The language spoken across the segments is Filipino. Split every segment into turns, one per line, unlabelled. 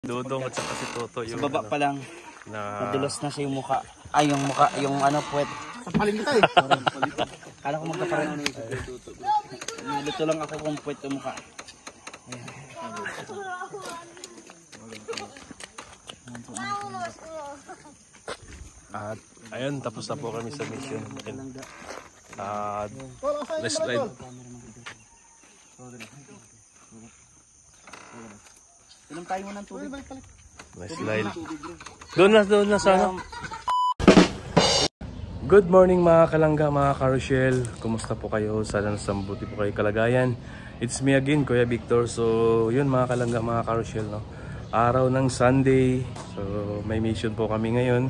Dudong at saka si Toto
Sa
yung
baba pa lang, nadulas na siya yung mukha. Ay, yung mukha, yung ano, puwet.
Paling kita eh.
Kala ko magkaparin. Nilito lang ako kung puwet yung mukha.
At ayun, tapos na po kami sa mission. Let's ride.
Inom tayo muna ng tubig.
Let's ride. Doon na sana. Good morning mga kalangga, mga karoshel. Kumusta po kayo? Sana nasa mabuti po kayo kalagayan. It's me again, Kuya Victor. So yun mga kalangga, mga karoshel, no? Araw ng Sunday. So may mission po kami ngayon.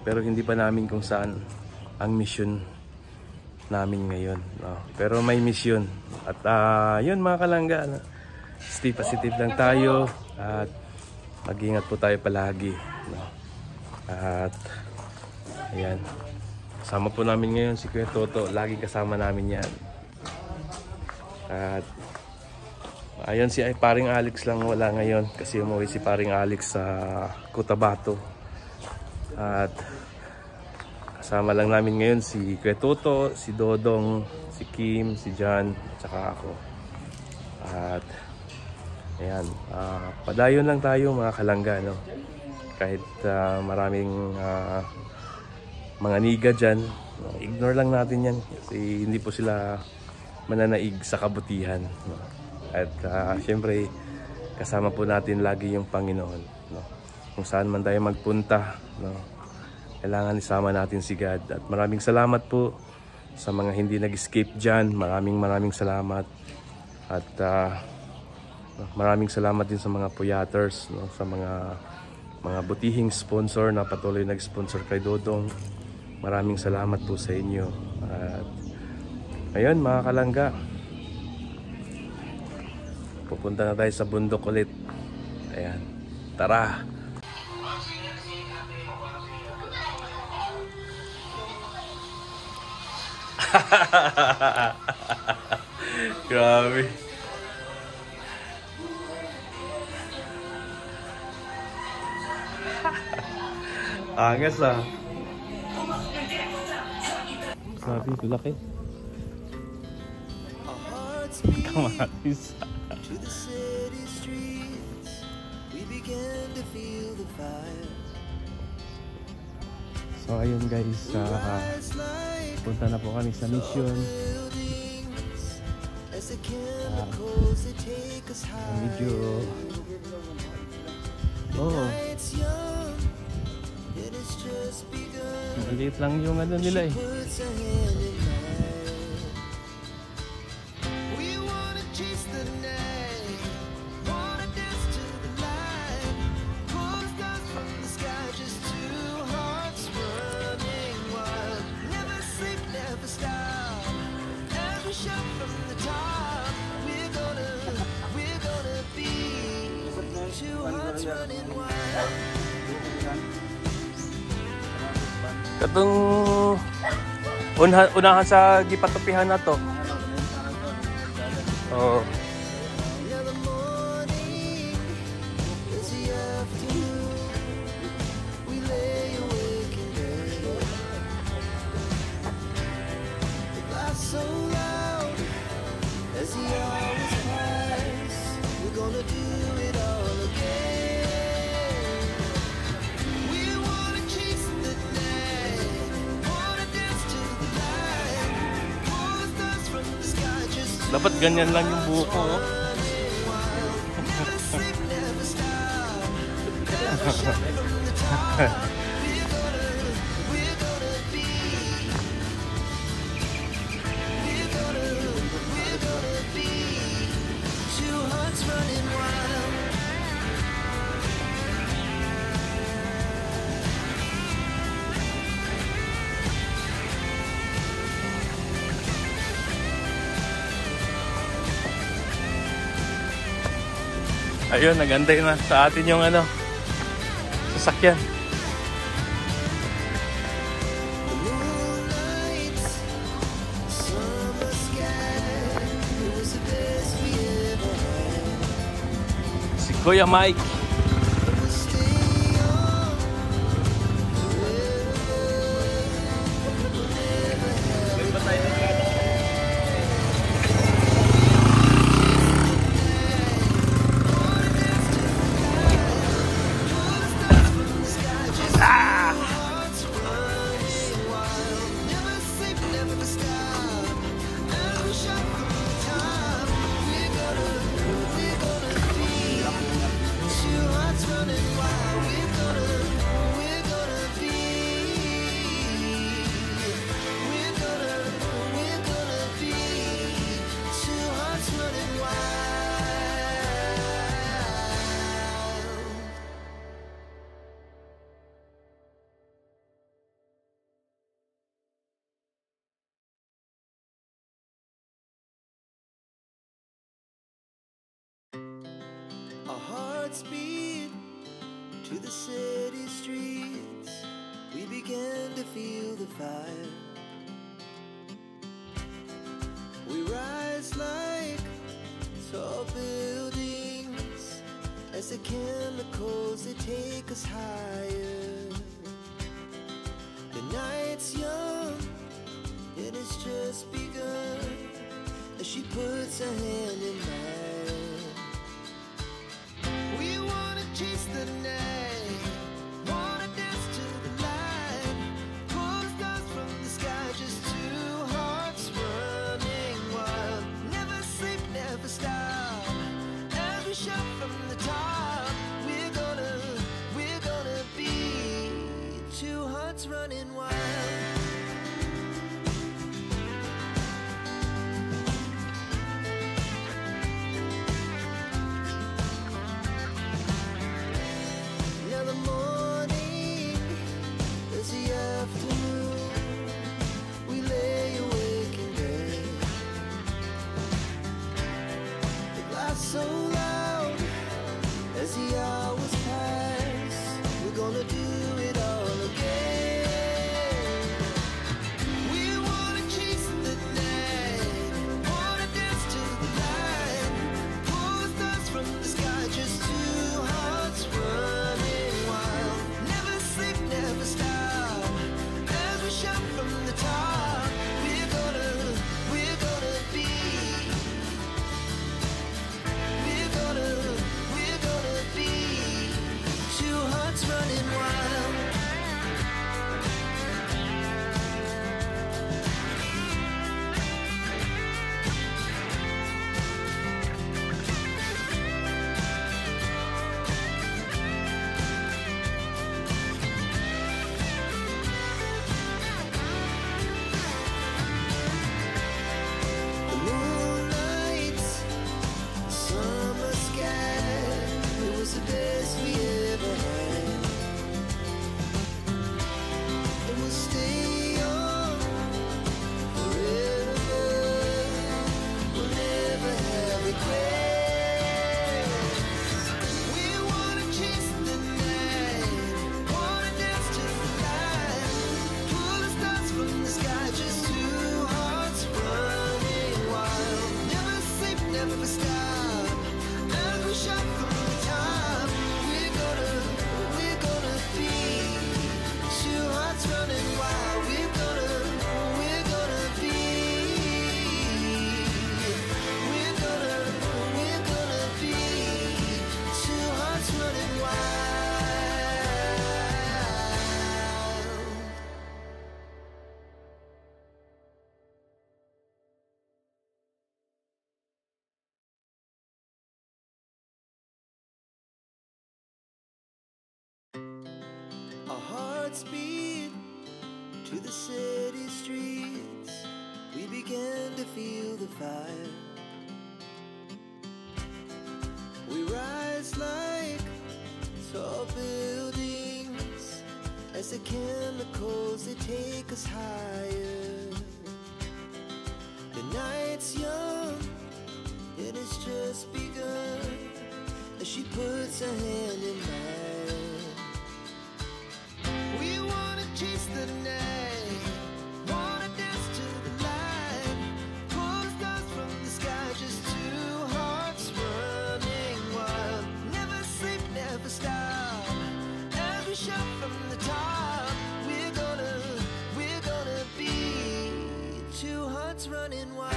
Pero hindi pa namin kung saan ang mission namin ngayon, no? Pero may mission. At yun mga kalangga, no? Stay positive lang tayo. At mag-ingat po tayo palagi, no? At ayan, kasama po namin ngayon si Kuya Toto. Laging kasama namin yan. At ayun, si paring Alex lang wala ngayon kasi umuwi si paring Alex sa Cotabato. At kasama lang namin ngayon si Kuya Toto, si Dodong, si Kim, si John, tsaka ako. At ayan, padayon lang tayo mga kalangga, no? Kahit maraming mga niga dyan, no? Ignore lang natin yan kasi hindi po sila mananaig sa kabutihan, no? At syempre kasama po natin lagi yung Panginoon, no? Kung saan man tayo magpunta, no? Kailangan isama natin si God. At maraming salamat po sa mga hindi nag-escape dyan. Maraming salamat. At maraming salamat din sa mga puyaters, no? Sa mga butihing sponsor na patuloy nag-sponsor kay Dodong. Maraming salamat po sa inyo. At ayun mga kalangga, pupunta na tayo sa bundok ulit. Ayan, tara! Grabe. Angas ah. Sabi ko laki. Kamatis. So ayun guys, punta na po kami sa mission. Medyo maliit lang yung ano nila eh. Katong unahan sa gipatupihan na to. Oh. Dapat ganyan lang yung buhok ko, oh. Ayun, nagantay na sa atin yung ano, sasakyan. Si Kuya Mike.
hearts beat to the city streets. We began to feel the fire. We rise like tall buildings as the chemicals, they take us higher. The night's young, it has just begun, as she puts her hand in mine. We wanna chase the night, wanna dance to the light, pull the stars from the sky, just two hearts running wild. Never sleep, never stop, as we shout from the top. We're gonna be two hearts running wild. Now the morning is the afternoon. We lay awake in bed. It laughs so loud as the hours pass. We're gonna do it all again. We wanna chase the night, wanna dance to the light, pull the stars from the sky, just two hearts running wild. Never sleep, never stop, as we shout from the top. We're gonna be, we're gonna be two hearts running wild. The moonlight, summer sky, it was the best we ever had. And we'll stay young forever. We'll never have regrets. We wanna chase the night, wanna dance to the light, pull the stars from the sky, just two hearts running wild. Never sleep, never stop, as we shout from the top. We're gonna be two hearts running wild. We're gonna be, we're gonna be two hearts running wild. Our hearts beat to the city streets. We began to feel the fire. We rise like tall buildings as the chemicals, they take us higher. The night's young, it has just begun, as she puts her hand in mine. We wanna chase the night, wanna dance to the light, pull the stars from the sky, just two hearts running wild. Never sleep, never stop, as we shout from the top. We're gonna be two hearts running wild.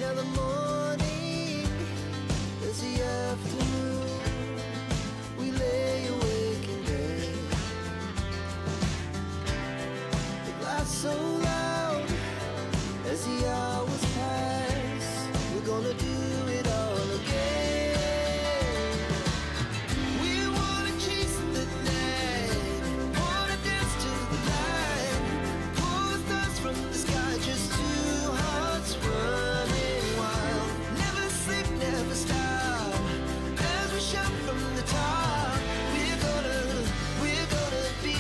Now the morning is the afternoon. We lay awake in bed. It laughs so loud as the hours pass. We're gonna do it all again. We wanna chase the night, wanna dance to the light, pull the stars from the sky, just two hearts running wild. Never sleep, never stop, as we shout from the top. We're gonna be,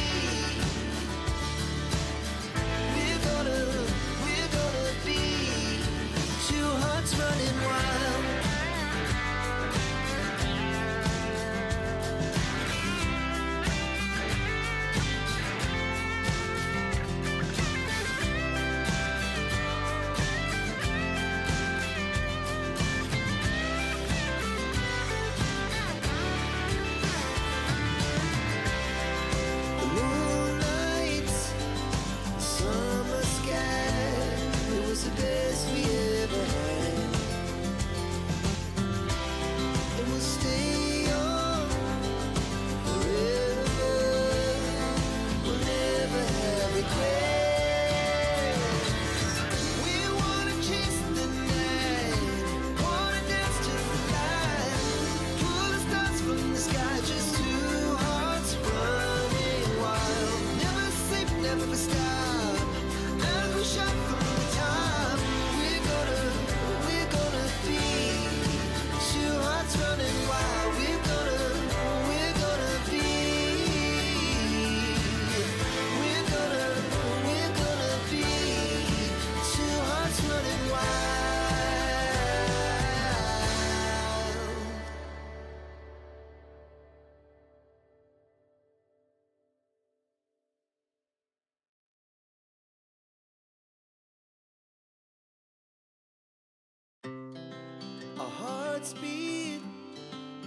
Our hearts beat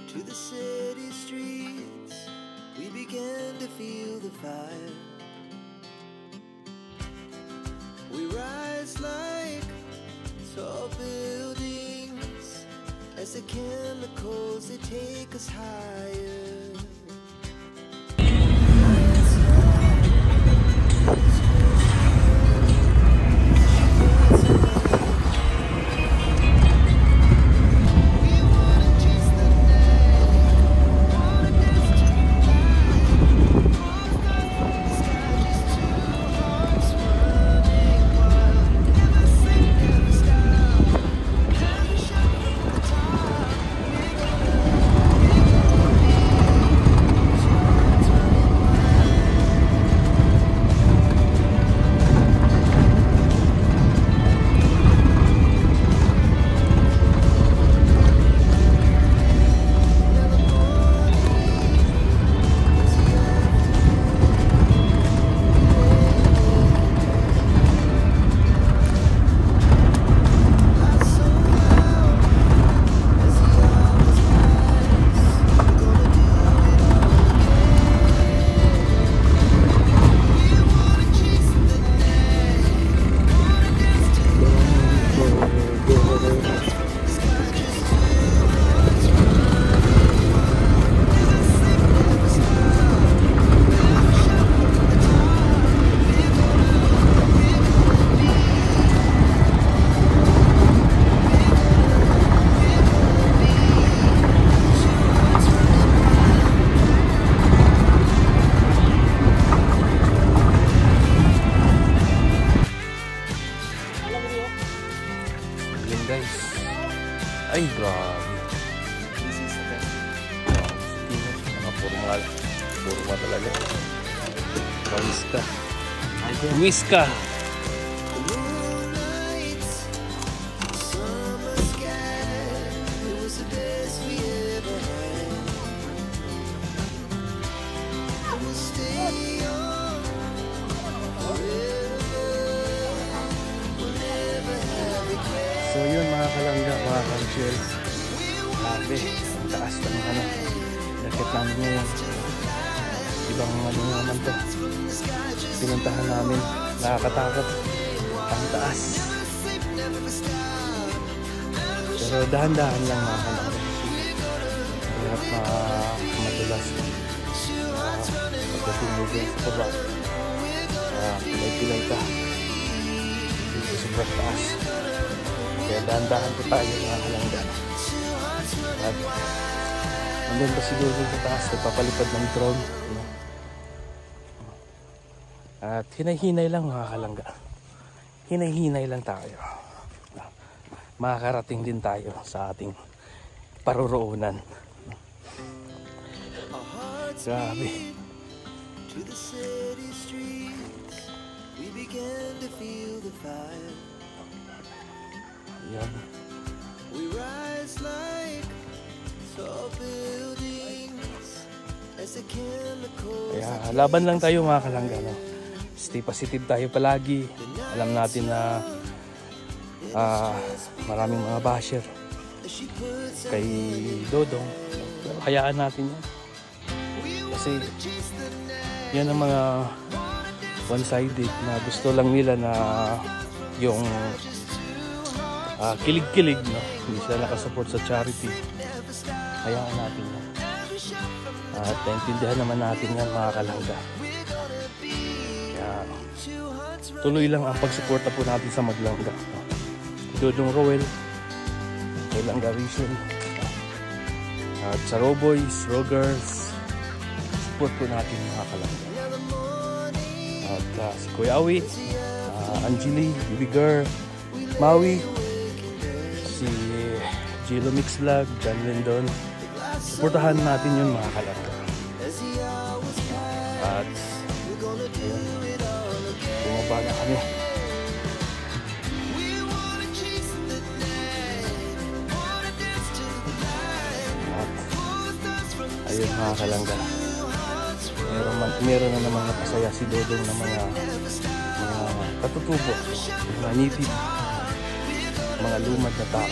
to the city streets. We began to feel the fire. We rise like tall buildings as the chemicals, they take us higher.
Guys, ay grabe. Forma talaga. Whiska. So yun mga kalangga, mga karusyel, grabe, ang taas ng lakit namin ngayon. Ibang naman to, pinuntahan namin, nakakatakot, ang taas. Pero dahan-dahan lang mga kalangga, hirap madulas pagdating mo dyan sa baba, pilay-pilay ka dito sobrang taas. Kaya dahan-dahan po tayo mga kalangga. At andun pa siguro sa taas, nagpapalipad ng drone. At hinay-hinay lang mga kalangga. Hinay-hinay lang tayo. Makakarating din tayo sa ating paruroonan. Grabe.
To the city streets, we began to feel the fire.
Yan.
We rise like tall buildings as the chemicals.
Kaya laban lang tayo mga kalangga, no? Stay positive tayo palagi. Alam natin na maraming mga basher kay Dodong. Pero hayaan natin yan. Kasi yan ang mga one-sided na gusto lang nila na yung kilig-kilig, no? Hindi sila nakasupport sa charity. Hayaan natin yan. At naintindihan naman natin yan mga kalangga. Kaya tuloy lang ang pagsuporta po natin sa Maglangga, no? Dodong Roel, kay Langga Vision, at sa Roboys, Rogers, support po natin mga kalangga. At si Kuya Awi, Angeli, Bibi Girl, Maui, si Gilo Mix Vlog, John Lindon. Supportahan natin yun mga kalangga. At ayun, bumaba na kami. At ayun mga kalangga, meron na namang napasaya si Dodong na mga katutubo, mga nitid, mga lumad na tao.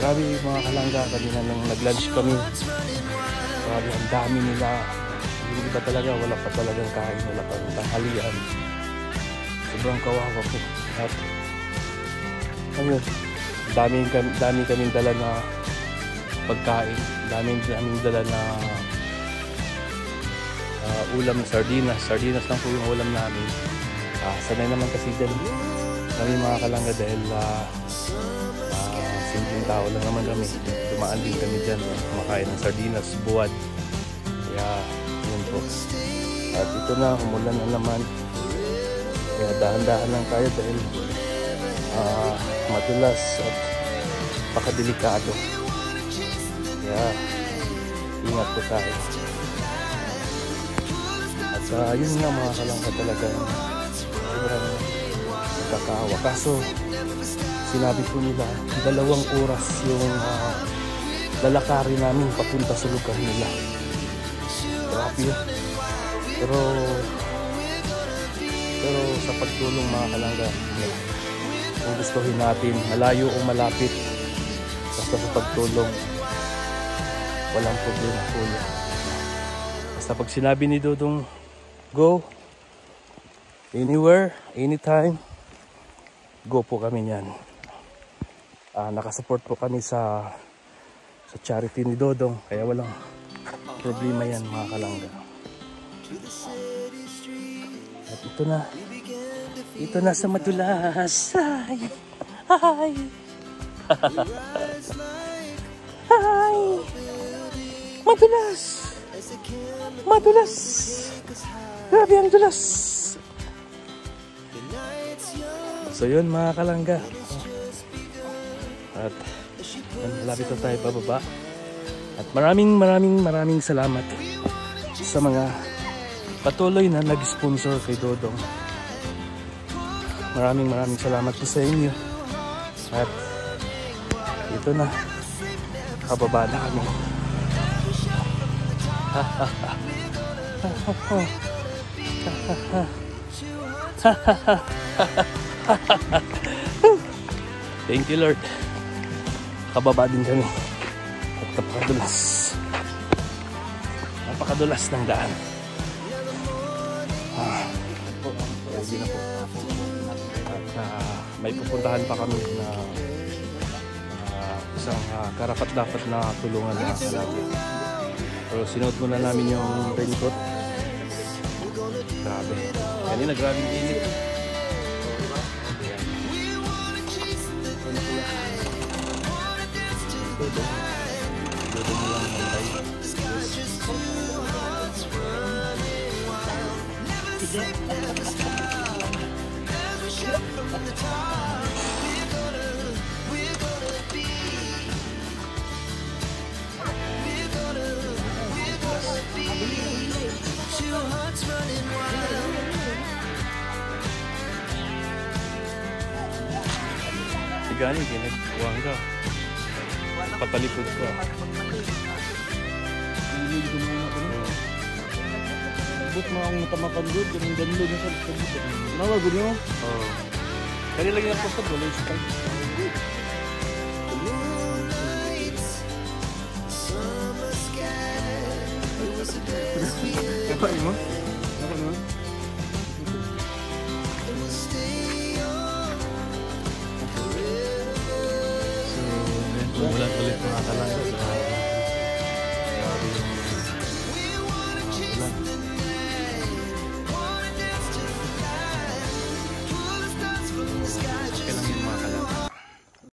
Grabe mga kalangga, kanina nang nag-lunch kami. Grabe, ang dami nila. Yung iba talaga, wala pa talagang kain, wala pa tanghalian. Sobrang kawawa po. At ano, dami kaming dala na pagkain. Daming dala na ulam na sardinas. Sardinas lang po yung ulam namin. Sanay naman kasi dyan kami mga kalangga dahil simpleng tao lang naman kami. Dumaan din kami dyan, kumakain ng sardinas, buwad. Kaya yun po. At ito na, umulan na naman. Kaya dahan-dahan lang tayo dahil madulas at pakadelikado. Kaya ingat po tayo. At yun nga mga kalangga talaga, sobrang nakakaawa. Kaso sinabi po nila 2 oras yung lalakarin namin papunta sa lugar nila. Grabe. Pero sa pagtulong mga kalangga, kung gustuhin natin malayo o malapit, basta sa pagtulong walang problema po yun. Basta pag sinabi ni Dodong go anywhere, anytime, go po kami niyan. Nakasupport po kami sa charity ni Dodong, kaya walang problema yan mga kalangga. At ito na sa madulas. Hi! Hi! Hi! Madulas! Madulas! Grabe ang dulas! So yun mga kalangga. At malapit na tayo pababa. At maraming salamat sa mga patuloy na nag-sponsor kay Dodong. Maraming salamat po sa inyo. At ito na, kababa na kami. Thank you Lord. Kababa din kami. At napakadulas ng daan. Ready na po. At may pupuntahan pa kami na isang karapat-dapat na tulungan na kalagi. Pero sinuot muna namin yung raincoat. Grabe. Kanina grabing init. Dodong mo lang ng tayo. Si Gani, ginagawang ka. Patalikod ka.
Buk mo ang tamakan doon, ganun doon na sa likod. Nawago niyo?
Oo. Kaya lang yung posta doon, yung style.
Kapain mo? Kapain mo?
So, umulan ulit mga kalangga.